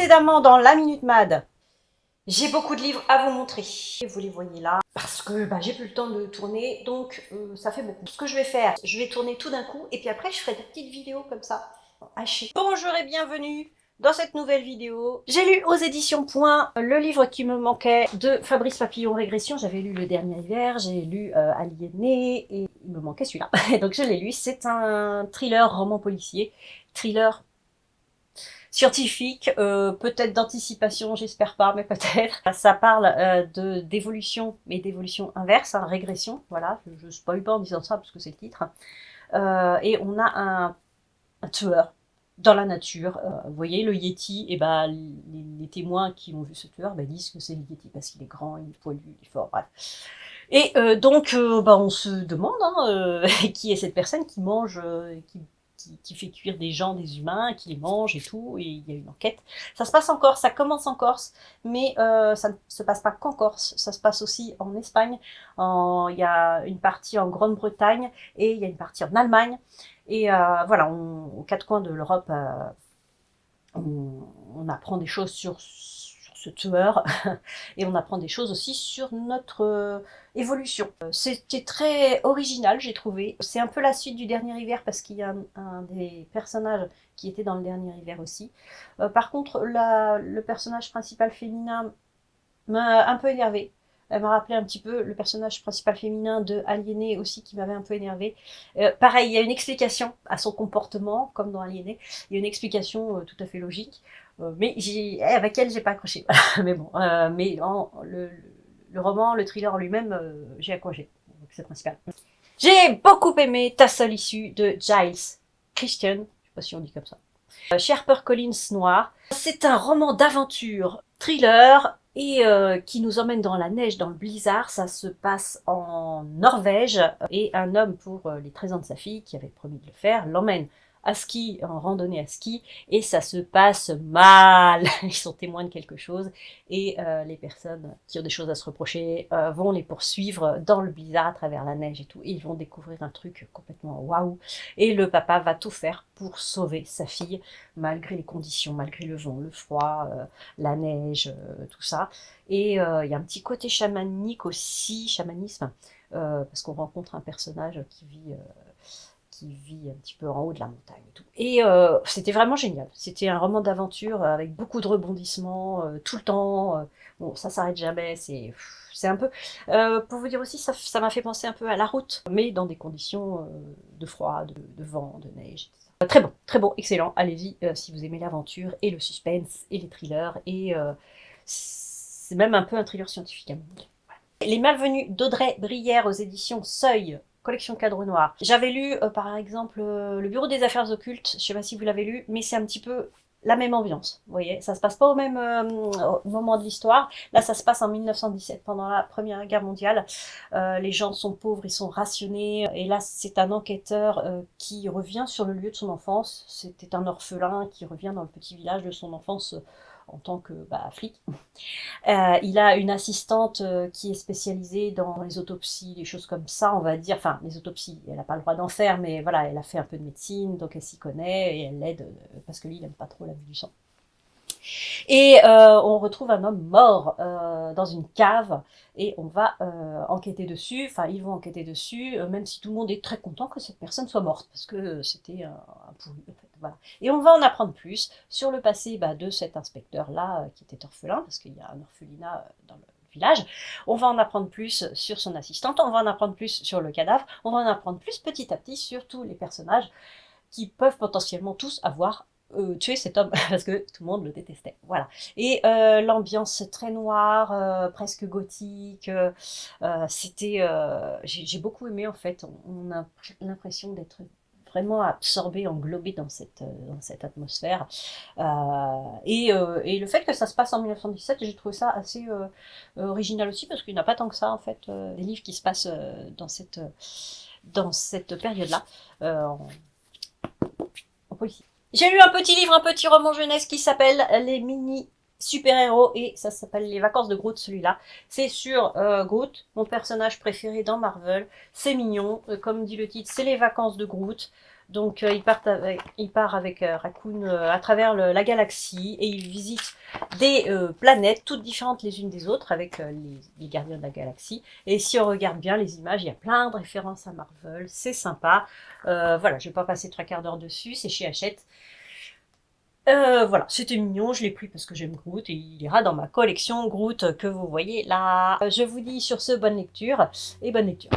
Précédemment dans la Minute Mad, j'ai beaucoup de livres à vous montrer. Vous les voyez là, parce que j'ai plus le temps de tourner, donc ça fait beaucoup. Ce que je vais faire, je vais tourner tout d'un coup, et puis après je ferai des petites vidéos comme ça, hachées. Bonjour et bienvenue dans cette nouvelle vidéo. J'ai lu aux éditions Point le livre qui me manquait de Fabrice Papillon Régression. J'avais lu Le Dernier Hiver, j'ai lu Aliéné, et il me manquait celui-là. Donc je l'ai lu, c'est un thriller, roman policier, thriller scientifique, peut-être d'anticipation, j'espère pas, mais peut-être. Ça parle d'évolution, mais d'évolution inverse, hein, régression, voilà, je spoil pas en disant ça parce que c'est le titre. Et on a un tueur dans la nature. Vous voyez, le Yeti, et les témoins qui ont vu ce tueur disent que c'est le Yeti parce qu'il est grand, il est poilu, il est fort, bref. Et donc, on se demande qui est cette personne qui mange, qui fait cuire des gens, des humains, qui les mange et tout, et il y a une enquête. Ça se passe en Corse, ça commence en Corse, mais ça ne se passe pas qu'en Corse, ça se passe aussi en Espagne, il y a une partie en Grande-Bretagne, et il y a une partie en Allemagne, et voilà, aux quatre coins de l'Europe, on apprend des choses sur ce tueur, et on apprend des choses aussi sur notre évolution. C'était très original, j'ai trouvé. C'est un peu la suite du Dernier Hiver, parce qu'il y a un des personnages qui était dans le Dernier Hiver aussi. Par contre, le personnage principal féminin m'a un peu énervé. Elle m'a rappelé un petit peu le personnage principal féminin de Aliéné aussi, qui m'avait un peu énervé. Pareil, il y a une explication à son comportement, comme dans Aliéné. Il y a une explication tout à fait logique. Mais avec elle, j'ai pas accroché. Mais bon, le roman, le thriller en lui-même, j'ai accroché. Donc c'est principal. J'ai beaucoup aimé Ta seule issue de Giles Christian. Je sais pas si on dit comme ça. Chez HarperCollins Noir. C'est un roman d'aventure, thriller, et qui nous emmène dans la neige, dans le blizzard. Ça se passe en Norvège, et un homme, pour les 13 ans de sa fille, qui avait promis de le faire, l'emmène à ski, en randonnée à ski, et ça se passe mal. Ils sont témoins de quelque chose, et les personnes qui ont des choses à se reprocher vont les poursuivre dans le blizzard, à travers la neige et tout, et ils vont découvrir un truc complètement waouh. Et le papa va tout faire pour sauver sa fille, malgré les conditions, malgré le vent, le froid, la neige, tout ça. Et il y a un petit côté chamanique aussi, chamanisme, parce qu'on rencontre un personnage qui vit un petit peu en haut de la montagne et tout. Et c'était vraiment génial. C'était un roman d'aventure avec beaucoup de rebondissements tout le temps. Bon, ça s'arrête jamais. C'est un peu... pour vous dire aussi, ça m'a fait penser un peu à La Route, mais dans des conditions de froid, de vent, de neige, etc. Très bon, excellent. Allez-y si vous aimez l'aventure et le suspense et les thrillers. Et c'est même un peu un thriller scientifique à mon avis. Les Malvenus d'Audrey Brière aux éditions Seuil, collection Cadre Noir. J'avais lu par exemple Le Bureau des Affaires Occultes, je sais pas si vous l'avez lu, mais c'est un petit peu la même ambiance, vous voyez, ça se passe pas au même moment de l'histoire. Là, ça se passe en 1917, pendant la Première Guerre mondiale. Les gens sont pauvres, ils sont rationnés, et là, c'est un enquêteur qui revient sur le lieu de son enfance. C'était un orphelin qui revient dans le petit village de son enfance en tant que flic. Il a une assistante qui est spécialisée dans les autopsies, des choses comme ça, on va dire. Enfin, les autopsies, elle n'a pas le droit d'en faire, mais voilà, elle a fait un peu de médecine, donc elle s'y connaît, et elle l'aide, parce que lui, il n'aime pas trop la vue du sang. Et on retrouve un homme mort dans une cave, et on va enquêter dessus, enfin ils vont enquêter dessus, même si tout le monde est très content que cette personne soit morte, parce que c'était un pourri en fait, voilà. Et on va en apprendre plus sur le passé de cet inspecteur-là, qui était orphelin, parce qu'il y a un orphelinat dans le village. On va en apprendre plus sur son assistante, on va en apprendre plus sur le cadavre, on va en apprendre plus petit à petit sur tous les personnages qui peuvent potentiellement tous avoir tué cet homme, parce que tout le monde le détestait. Voilà. Et l'ambiance très noire, presque gothique, j'ai beaucoup aimé en fait. On a l'impression d'être vraiment absorbé, englobé dans cette atmosphère. Et le fait que ça se passe en 1917, j'ai trouvé ça assez original aussi, parce qu'il n'y en a pas tant que ça en fait, des livres qui se passent dans cette période-là, en policier. J'ai lu un petit livre, un petit roman jeunesse qui s'appelle Les mini super-héros, et ça s'appelle Les vacances de Groot, celui-là. C'est sur Groot, mon personnage préféré dans Marvel. C'est mignon, comme dit le titre, c'est les vacances de Groot. Donc il part avec Raccoon à travers la galaxie et il visite des planètes toutes différentes les unes des autres avec les gardiens de la galaxie. Et si on regarde bien les images, il y a plein de références à Marvel, c'est sympa. Voilà, je vais pas passer 3/4 d'heure dessus, c'est chez Hachette. Voilà, c'était mignon, je l'ai pris parce que j'aime Groot et il ira dans ma collection Groot que vous voyez là. Je vous dis sur ce, bonne lecture et bonne lecture.